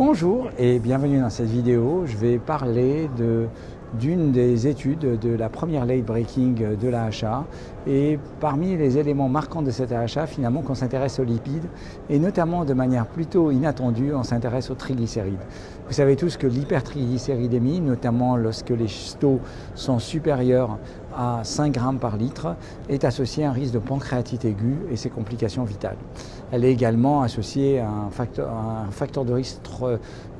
Bonjour et bienvenue dans cette vidéo. Je vais parler d'une des études de la première late breaking de l'AHA et parmi les éléments marquants de cette AHA, finalement, qu'on s'intéresse aux lipides et notamment de manière plutôt inattendue, on s'intéresse aux triglycérides. Vous savez tous que l'hypertriglycéridémie, notamment lorsque les taux sont supérieurs à 5 grammes par litre, est associée à un risque de pancréatite aiguë et ses complications vitales. Elle est également associée à un facteur de risque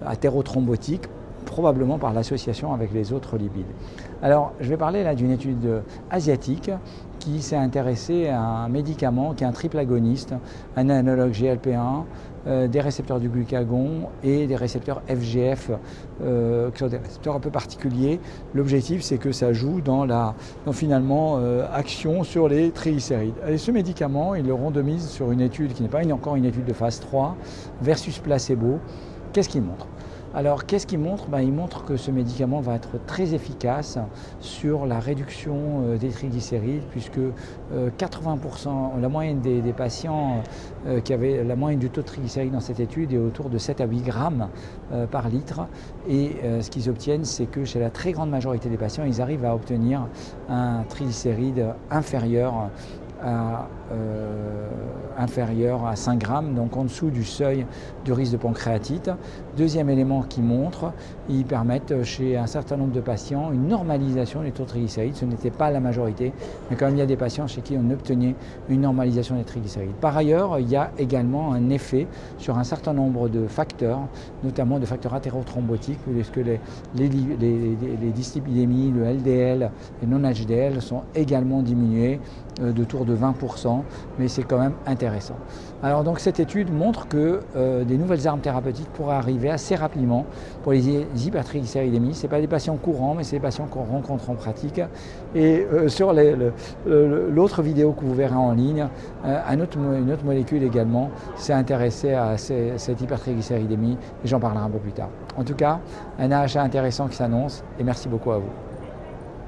athérothrombotique, probablement par l'association avec les autres lipides. Alors, je vais parler là d'une étude asiatique qui s'est intéressée à un médicament qui est un triple agoniste, un analogue GLP-1, des récepteurs du glucagon et des récepteurs FGF, qui sont des récepteurs un peu particuliers. L'objectif, c'est que ça joue dans finalement action sur les triglycérides. Et ce médicament, ils le randomisent sur une étude qui n'est pas encore une étude de phase 3 versus placebo. Qu'est-ce qu'il montre ? Alors, qu'est-ce qu'il montre ? Il montre que ce médicament va être très efficace sur la réduction des triglycérides, puisque 80%, la moyenne des patients qui avaient la moyenne du taux de triglycérides dans cette étude est autour de 7 à 8 grammes par litre. Et ce qu'ils obtiennent, c'est que chez la très grande majorité des patients, ils arrivent à obtenir un triglycéride inférieur à 5 grammes, donc en dessous du seuil de risque de pancréatite. Deuxième élément qui montre, ils permettent chez un certain nombre de patients une normalisation des taux de triglycérides. Ce n'était pas la majorité, mais quand même il y a des patients chez qui on obtenait une normalisation des triglycérides. Par ailleurs, il y a également un effet sur un certain nombre de facteurs, notamment de facteurs athérothrombotiques, puisque les dyslipidémies, le LDL et non-HDL sont également diminués de tour de 20%, mais c'est quand même intéressant. Alors donc cette étude montre que des nouvelles armes thérapeutiques pourraient arriver assez rapidement pour les hypertriglycéridémies. Ce n'est pas des patients courants, mais c'est des patients qu'on rencontre en pratique. Et sur l'autre vidéo que vous verrez en ligne, une autre molécule également s'est intéressée à cette hypertriglycéridémie et j'en parlerai un peu plus tard. En tout cas, un AHA intéressant qui s'annonce et merci beaucoup à vous.